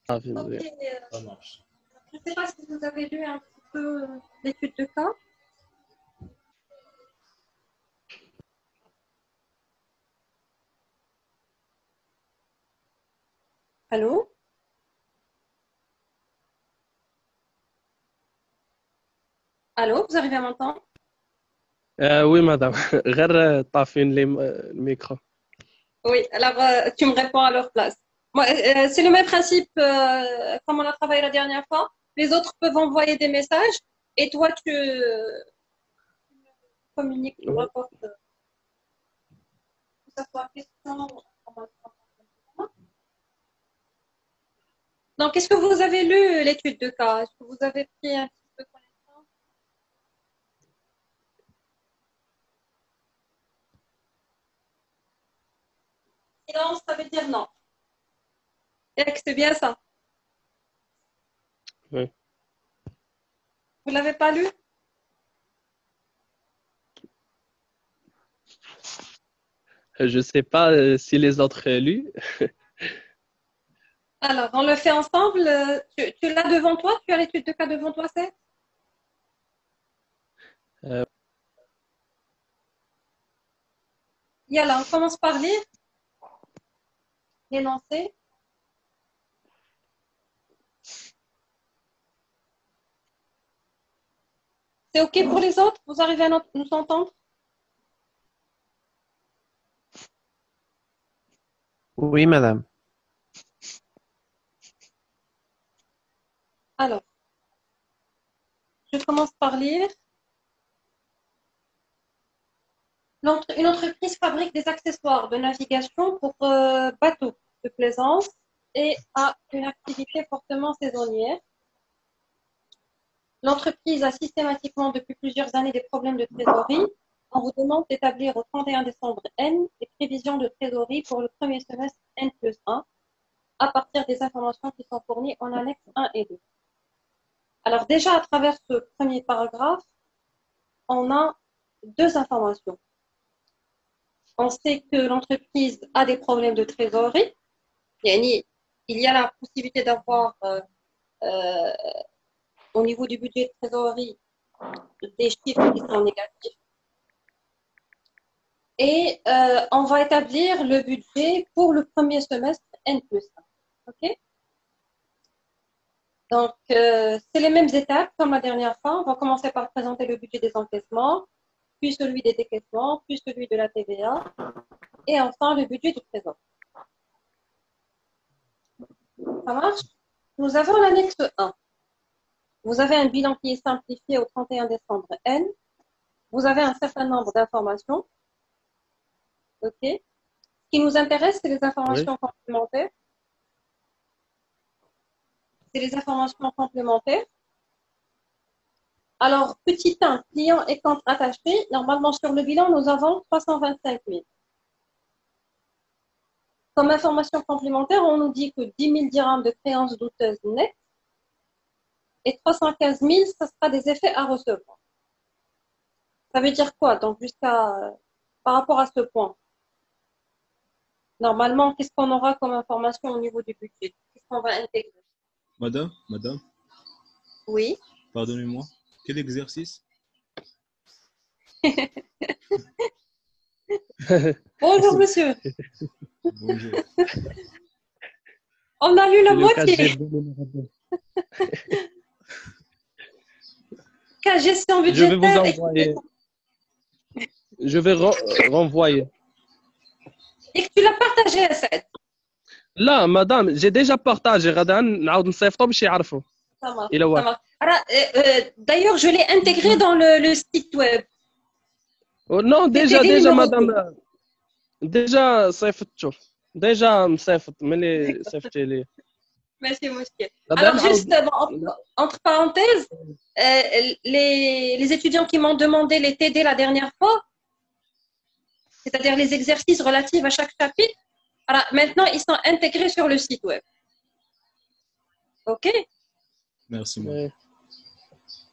Donc, bien. Ça marche. je ne sais pas si vous avez lu un petit peu l'étude de cas. Allô? Allô, vous arrivez à m'entendre? Oui, madame. غير طافين لي الميكرو. Oui, alors tu me réponds à leur place. Moi, c'est le même principe comme on a travaillé la dernière fois. Les autres peuvent envoyer des messages et toi, tu communiques, tu Oui. rapportes, que ce soit question ou information. Donc, est-ce que vous avez lu l'étude de cas? Est-ce que vous avez pris un petit peu connaissance? Sinon, ça veut dire non. C'est bien ça. Oui. Vous l'avez pas lu? Je sais pas si les autres lu. Alors, on le fait ensemble. Tu l'as devant toi? Tu as l'étude de cas devant toi, c'est? Euh, Yalla, on commence par lire l'énoncé. C'est OK pour les autres? Vous arrivez à nous entendre? Oui, madame. Alors, je commence par lire. Une entreprise fabrique des accessoires de navigation pour bateaux de plaisance et a une activité fortement saisonnière. L'entreprise a systématiquement depuis plusieurs années des problèmes de trésorerie. On vous demande d'établir au 31 décembre N des prévisions de trésorerie pour le premier semestre N+1 à partir des informations qui sont fournies en annexe 1 et 2. Alors déjà, à travers ce premier paragraphe, on a deux informations. On sait que l'entreprise a des problèmes de trésorerie. Il y a la possibilité d'avoir au niveau du budget de trésorerie des chiffres qui sont négatifs. Et on va établir le budget pour le premier semestre N+1. OK? Donc, c'est les mêmes étapes comme la dernière fois. On va commencer par présenter le budget des encaissements, puis celui des décaissements, puis celui de la TVA, et enfin le budget du trésor. Ça marche? Nous avons l'annexe 1. Vous avez un bilan qui est simplifié au 31 décembre N. Vous avez un certain nombre d'informations. OK? Ce qui nous intéresse, c'est les oui. informations complémentaires. C'est les informations complémentaires. Alors, petit 1, client et compte rattaché. Normalement, sur le bilan, nous avons 325 000. Comme information complémentaire, on nous dit que 10 000 dirhams de créances douteuses nettes et 315 000, ça sera des effets à recevoir. Ça veut dire quoi? Donc, par rapport à ce point, normalement, qu'est-ce qu'on aura comme information au niveau du budget? Qu'est-ce qu'on va intégrer? Madame, Oui. pardonnez-moi. Quel exercice? Bonjour, monsieur. Bonjour. On a lu la C'est le moitié. KGB numéro 2. Cas gestion Je vais vous budgétaire. envoyer. Je vais renvoyer. Et que tu l'as partagé à 7. لا مدام جي ديجا بارطاجي غدا نعاود نصيفطو باش يعرفوا Ça marche. الى Ça واحد. marche. Alors, d'ailleurs, je l'ai intégré dans le site web. نو TTD ديجا numéro مدام ديجا صيفطتو ديجا مصيفط ملي صيفطتي لي. Merci, monsieur. غدا Alors, نعاود. juste entre parenthèses, les étudiants qui m'ont demandé les TD la dernière fois, c'est-à-dire les exercices relatifs à chaque chapitre, alors, maintenant, ils sont intégrés sur le site web. OK? Merci, madame.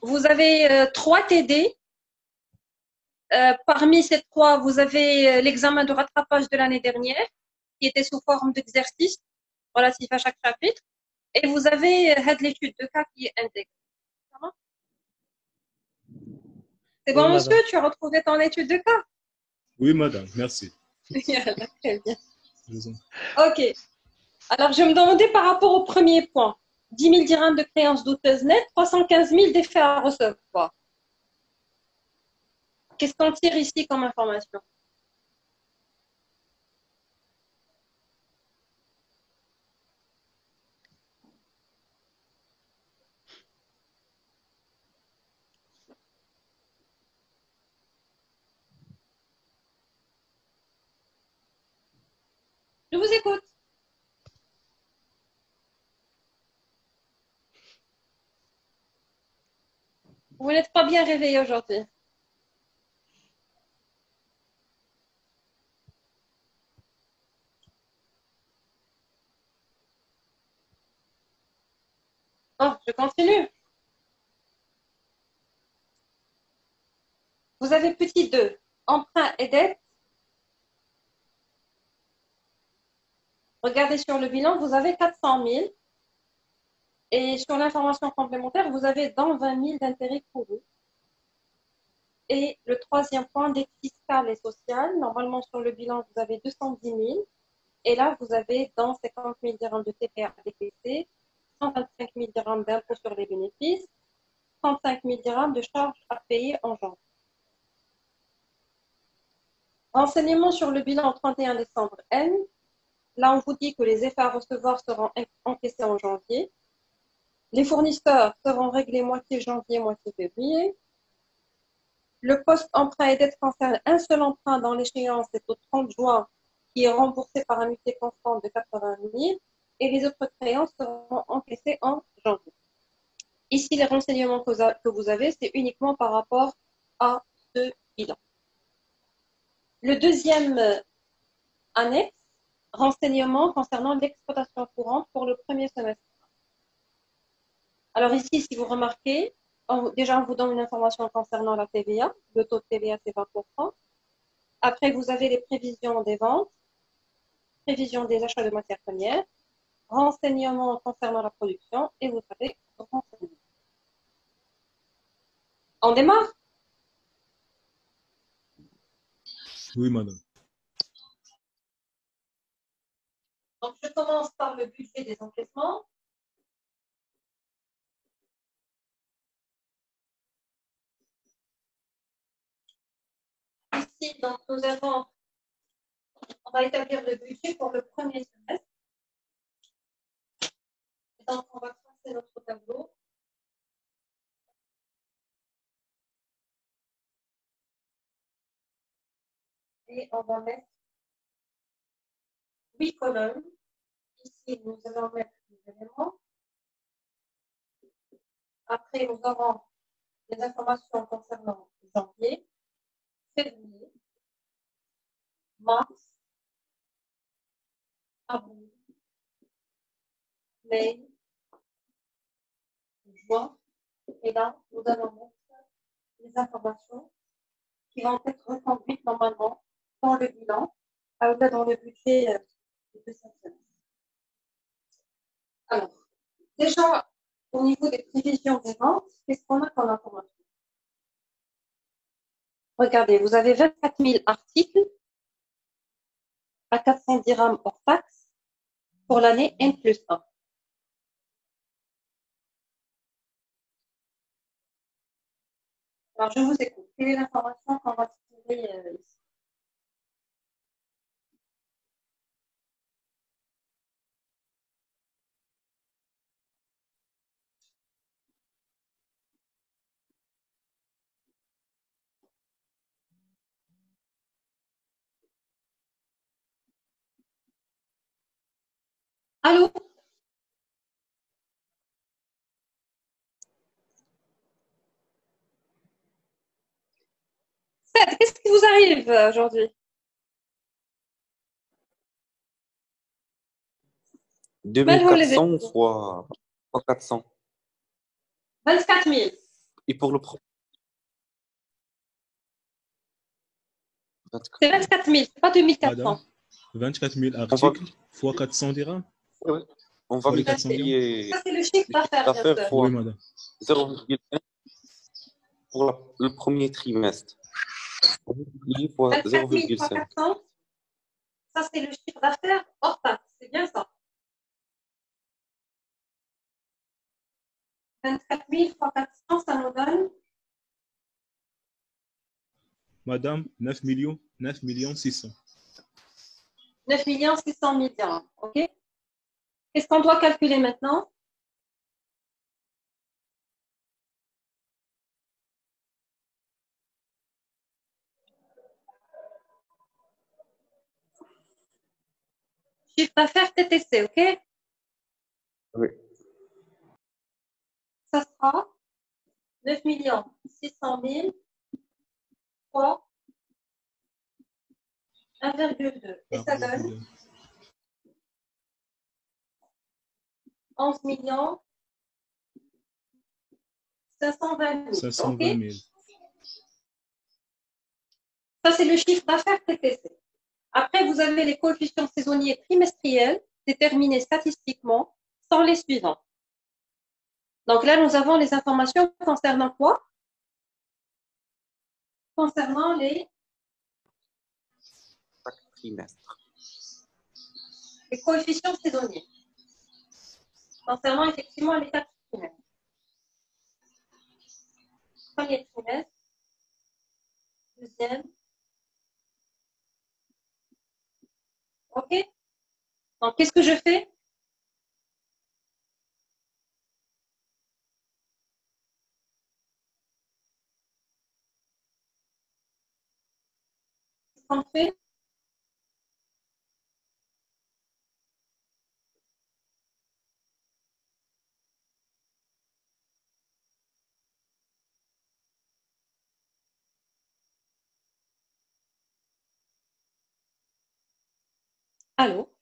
Vous avez 3 TD. Parmi ces 3, vous avez l'examen de rattrapage de l'année dernière, qui était sous forme d'exercice relatif à chaque chapitre. Et vous avez l'étude de cas qui est intégrée. C'est bon, Oui, monsieur, madame. tu as retrouvé ton étude de cas? Oui, madame, merci. Très bien. Je vous en- Ok. Alors, je me demandais par rapport au premier point. 10 000 dirhams de créances douteuses nettes, 315 000 d'effets à recevoir. Qu'est-ce qu'on tire ici comme information? Je vous écoute. Vous n'êtes pas bien réveillé aujourd'hui. Oh, je continue. Vous avez petit 2, emprunt et dette. Regardez sur le bilan, vous avez 400 000. Et sur l'information complémentaire, vous avez dans 20 000 d'intérêts courus. Et le troisième point, dette fiscale et sociale. Normalement, sur le bilan, vous avez 210 000. Et là, vous avez dans 50 000 dirhams de TPA décaissés, 125 000 dirhams d'impôt sur les bénéfices, 35 000 dirhams de charges à payer en janvier. Renseignements sur le bilan au 31 décembre N. Là, on vous dit que les effets à recevoir seront encaissés en janvier. Les fournisseurs seront réglés moitié janvier, moitié février. Le poste emprunt et dette concerne un seul emprunt dans l'échéance, c'est au 30 juin, qui est remboursé par annuité constante de 80 000. Et les autres créances seront encaissées en janvier. Ici, les renseignements que vous avez, c'est uniquement par rapport à ce bilan. Le deuxième annexe, renseignements concernant l'exploitation courante pour le premier semestre. Alors ici, si vous remarquez, déjà on vous donne une information concernant la TVA. Le taux de TVA, c'est 20%. Après, vous avez les prévisions des ventes, prévisions des achats de matières premières, renseignements concernant la production, et vous avez renseignements. On démarre? Oui, madame. Donc, je commence par le budget des encaissements. Ici, donc, on va établir le budget pour le premier semestre. Et donc, on va tracer notre tableau. Et on va mettre 8 colonnes. Ici, nous allons mettre les éléments. Après, nous aurons les informations concernant janvier, février, mars, avril, mai, juin. Et là, nous allons mettre les informations qui vont être reconduites normalement dans le bilan, dans le budget de cette semaine. Alors, déjà, au niveau des prévisions des ventes, qu'est-ce qu'on a comme information? Regardez, vous avez 24 000 articles à 400 dirhams hors taxe pour l'année N+1. Alors, je vous écoute. Quelle est l'information qu'on va tirer ici? Allô? Seth, qu'est-ce qui vous arrive aujourd'hui? 2400 fois 400. 24 000. Et pour le C'est 24 000, c'est pas 2400. Madame, 24 000 On va... articles fois 400 dirhams. Ouais. On va Pour les 400 millions. multiplier Ça, c'est le chiffre le chiffre d'affaires, bien d'affaires sûr. fois Oui, madame. 0,1 pour le premier trimestre. On va multiplier fois 24 000 fois 0,5. 400, ça, c'est le chiffre d'affaires hors taxe. C'est bien ça. 24 000 fois 400, ça nous donne Madame, 9 millions 600. 9 600 000 dirhams. OK? Qu'est-ce qu'on doit calculer maintenant? Chiffre d'affaires TTC, OK? Oui. Ça sera 9 600 000 fois 1,2. Et ça donne 11 520 000. 520 OK? 000. Ça, c'est le chiffre d'affaires TTC. Après, vous avez les coefficients saisonniers trimestriels déterminés statistiquement sans les suivants. Donc là, nous avons les informations concernant quoi? Concernant les Chaque trimestre. coefficients saisonniers. Concernant effectivement les 4 trimestres. Premier trimestre, deuxième. OK? Donc, qu'est-ce que je fais? Qu'est-ce qu'on fait? Allô?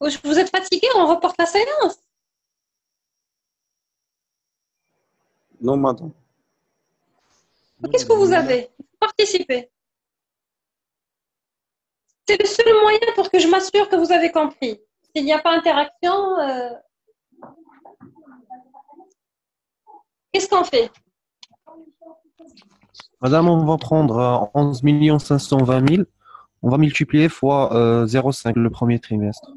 Vous êtes fatigué? On reporte la séance. Non, madame. Non, Qu'est-ce que madame, vous on est là. avez? Participez. C'est le seul moyen pour que je m'assure que vous avez compris. S'il n'y a pas interaction, qu'est-ce qu'on fait? Madame, on va prendre 11 520 000. On va multiplier fois 0,5 le premier trimestre.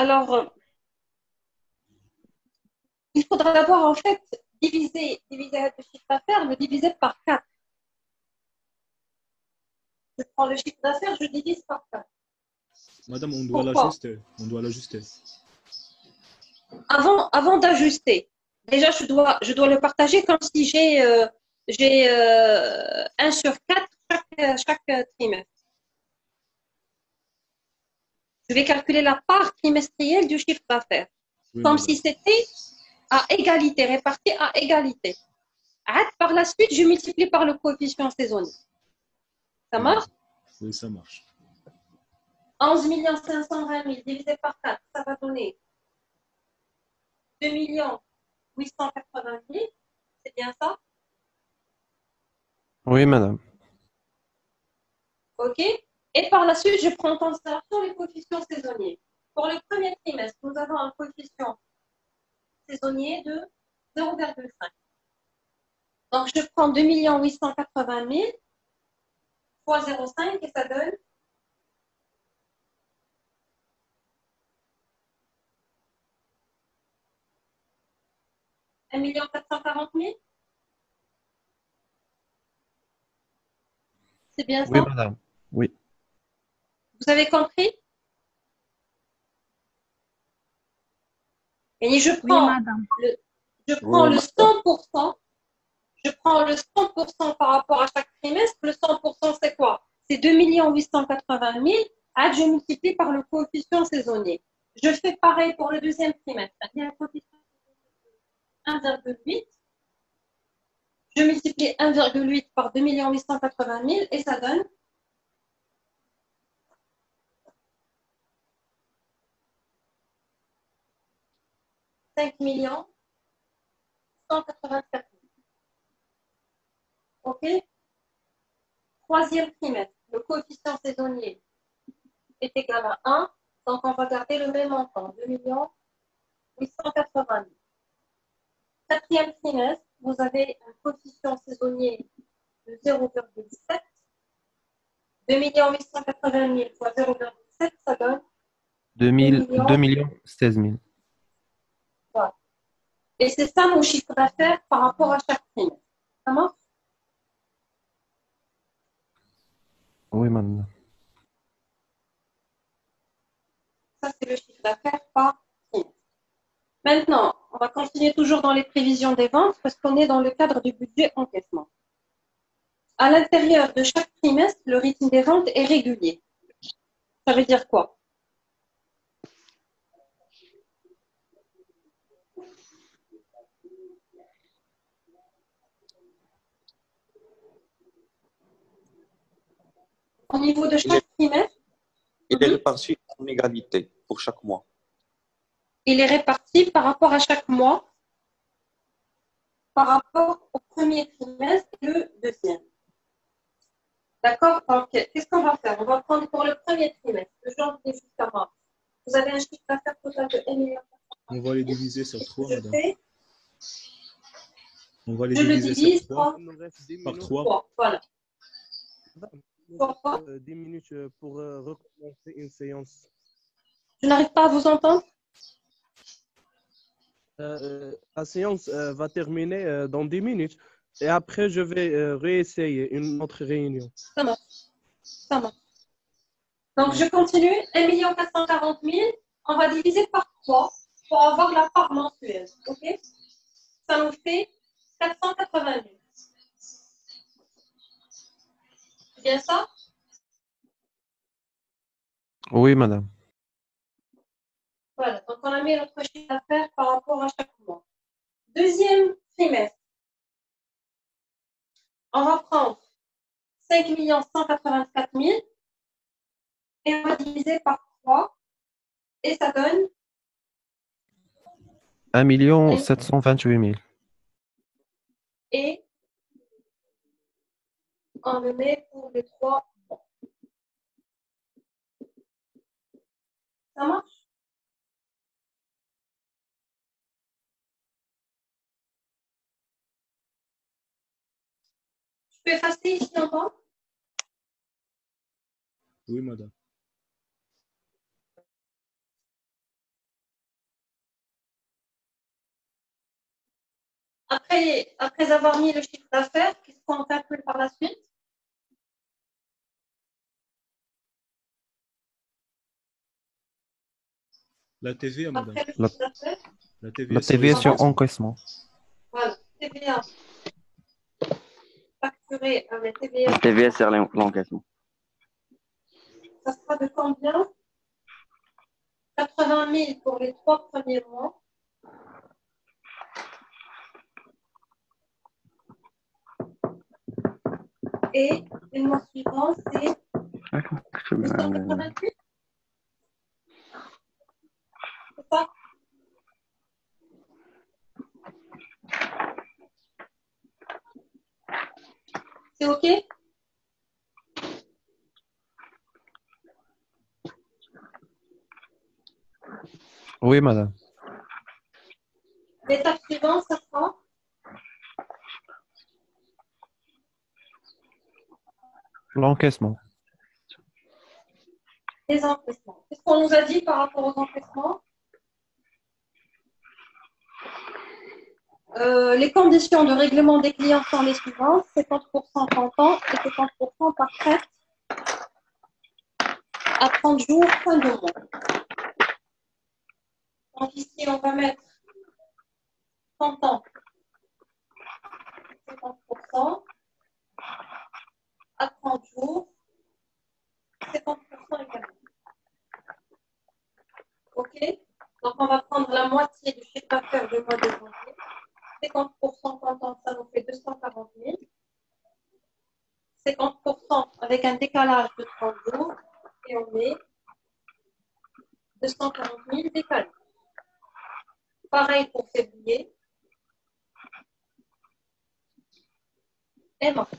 Alors, il faudra d'abord en fait diviser le chiffre d'affaires, le diviser par 4. Je prends le chiffre d'affaires, je divise par 4. Madame, on doit Pourquoi? l'ajuster. On doit l'ajuster. Avant d'ajuster, déjà je dois le partager comme si j'ai 1 sur 4 chaque trimestre. Je vais calculer la part trimestrielle du chiffre d'affaires, Oui, comme madame. si c'était à égalité, réparti à égalité. Par la suite, je multiplie par le coefficient saisonnier. Ça marche? Oui, ça marche. 11 520 000 divisé par 4, ça va donner 2 880 000. C'est bien ça? Oui, madame. OK? Et par la suite, je prends en considération les coefficients saisonniers. Pour le premier trimestre, nous avons un coefficient saisonnier de 0,5. Donc, je prends 2 880 000 fois 0,5 et ça donne 1 440 000. C'est bien Oui, ça? madame. Oui. Vous avez compris? Et je Oui, prends madame. je Oui, prends le madame. 100%. Je prends le 100% par rapport à chaque trimestre. Le 100%, c'est quoi? C'est 2 880 000. Je multiplie par le coefficient saisonnier. Je fais pareil pour le deuxième trimestre. Il y a un coefficient 1,8. Je multiplie 1,8 par 2 880 000 et ça donne 5 millions 184 000. OK? Troisième trimestre, le coefficient saisonnier est égal à 1, donc on va garder le même montant, 2 880 000. Quatrième trimestre, vous avez un coefficient saisonnier de 0,7. 2 880 000 fois 0,7, ça donne 2 millions 16 000. Voilà. Et c'est ça mon chiffre d'affaires par rapport à chaque trimestre. Ça marche? Oui, madame. Ça, c'est le chiffre d'affaires par trimestre. Maintenant, on va continuer toujours dans les prévisions des ventes parce qu'on est dans le cadre du budget encaissement. À l'intérieur de chaque trimestre, le rythme des ventes est régulier. Ça veut dire quoi? Au niveau de chaque trimestre, Il est réparti en égalité pour chaque mois. il est réparti par rapport à chaque mois, par rapport au premier trimestre et le deuxième. D'accord? Donc, qu'est-ce qu'on va faire? On va prendre pour le premier trimestre, de janvier jusqu'à mars. Vous avez un chiffre d'affaires total de 1 million. On va les diviser sur 3, Je madame. fais, On va les je le diviser divise sur 3 par Il nous reste 10 par minutes. 3. 3. Voilà. Madame, il nous Pourquoi? reste, 10 minutes pour recommencer une séance. Je n'arrive pas à vous entendre. La séance va terminer dans 10 minutes. Et après, je vais réessayer une autre réunion. Ça marche. Ça marche. Donc, je continue. 1 440 000. On va diviser par 3 pour avoir la part mensuelle. OK? Ça nous fait 480 000. C'est bien ça? Oui, madame. Voilà. Donc, on a mis notre chiffre d'affaires par rapport à chaque mois. Deuxième trimestre. On va prendre 5 184 000 et on va diviser par 3 et ça donne 1 728 000. et on le met pour les 3 mois. Ça marche? Je peux effacer ici en bas? Oui, madame. Après avoir mis le chiffre d'affaires, qu'est-ce qu'on calcule par la suite? La TVA, madame. Après le chiffre d'affaires, La TVA La sur les TVA sur encaissements. encaissement. voilà, TVA facturé avec TVA, TVA sur l'encaissement. ça sera de combien? 80 000 pour les 3 premiers mois. Et le mois suivant, c'est 288. C'est ça? C'est OK? Oui, madame. L'étape suivante, ça sera L'encaissement. les encaissements. Qu'est-ce qu'on nous a dit par rapport aux encaissements? Les conditions de règlement des clients sont les suivantes: 50% comptant et 50% par prête à 30 jours, fin de mois. Donc ici, on va mettre comptant 50% à 30 jours, 50% également. OK? Donc, on va prendre la moitié du chiffre d'affaires du mois de janvier. 50% comptant, ça nous fait 240 000. 50% avec un décalage de 30 jours. Et on met 240 000 décalés. Pareil pour février et mars.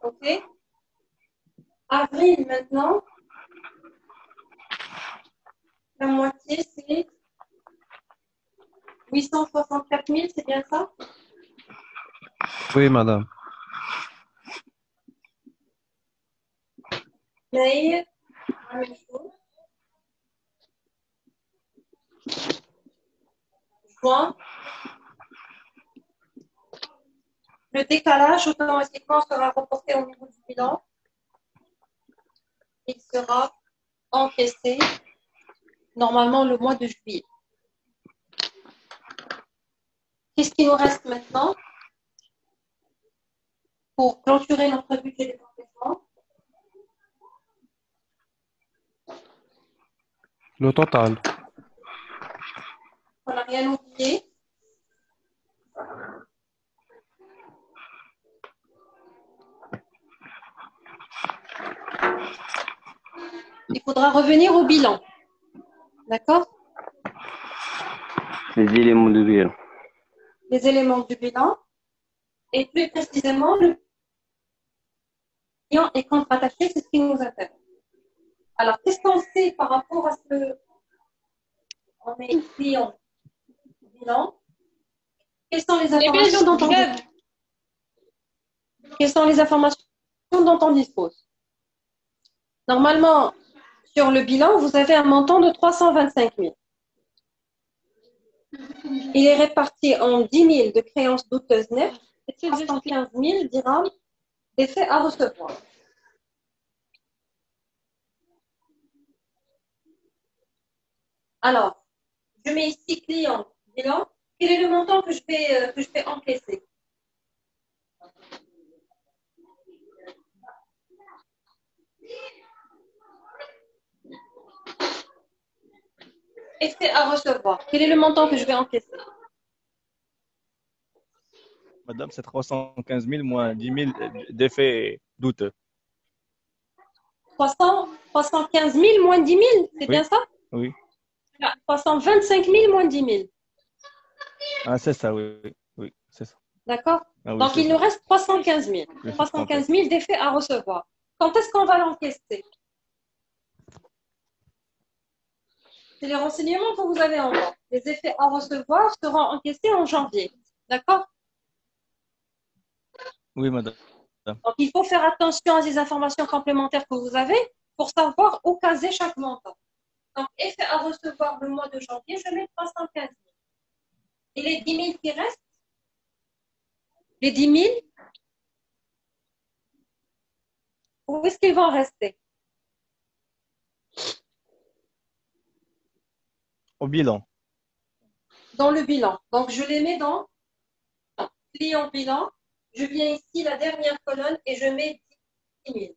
OK? Avril maintenant, la moitié, c'est 864 000, c'est bien ça? Oui, madame. Mai, la même chose. Juin. Le décalage automatiquement sera reporté au niveau du bilan. Il sera encaissé normalement le mois de juillet. Qu'est-ce qui nous reste maintenant pour clôturer notre budget des encaissements? Le total. On n'a rien oublié. Il faudra revenir au bilan. D'accord? Les éléments de bilan. Les éléments du bilan. Et plus précisément, le client et compte rattaché, c'est ce qui nous intéresse. Alors, qu'est-ce qu'on sait par rapport à ce on est client bilan? Quelles sont les informations dont on Quelles sont les informations dont on dispose? Normalement, sur le bilan, vous avez un montant de 325 000. Il est réparti en 10 000 de créances douteuses nettes et 315 000 dirhams d'effets à recevoir. Alors, je mets ici client, bilan. Quel est le montant que je vais encaisser? Effet à recevoir. Quel est le montant que je vais encaisser? Madame, c'est 315 000 moins 10 000 d'effets douteux. 315 000 moins 10 000, c'est bien ça? Oui. 325 000 moins 10 000. Ah, c'est ça, oui. Oui, c'est ça. D'accord? Ah, oui, Donc, il ça. nous reste 315 000. Oui, 315 000 d'effets à recevoir. Quand est-ce qu'on va l'encaisser? C'est les renseignements que vous avez en bas. Les effets à recevoir seront encaissés en janvier. D'accord? Oui, madame. Donc, il faut faire attention à ces informations complémentaires que vous avez pour savoir où caser chaque montant. Donc, effet à recevoir le mois de janvier, je mets 315 000. Et les 10 000 qui restent? Les 10 000? Où est-ce qu'ils vont rester? Au bilan. Dans le bilan. Donc, je les mets dans client bilan. Je viens ici, la dernière colonne, et je mets 10 000.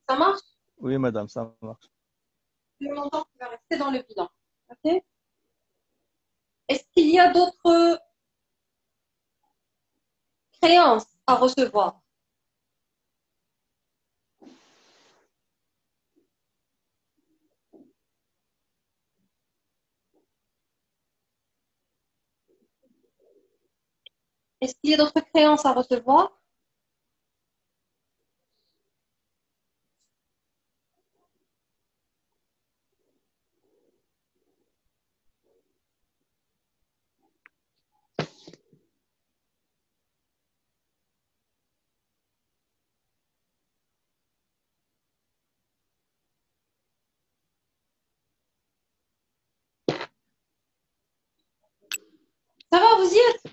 Ça marche? Oui, madame, ça marche. Le montant qui va rester dans le bilan. OK? Est-ce qu'il y a d'autres créances à recevoir? Est-ce qu'il y a d'autres créances à recevoir? Ça va, vous y êtes?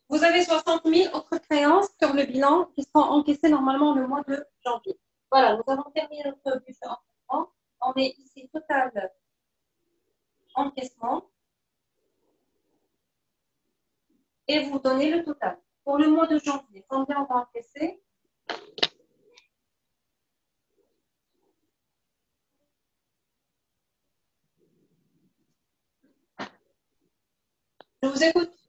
Vous avez 60 000 autres créances sur le bilan qui seront encaissées normalement le mois de janvier. Voilà, nous avons terminé notre budget encaissement. On est ici total encaissement. Et vous donnez le total. Pour le mois de janvier, combien on va encaisser? Je vous écoute.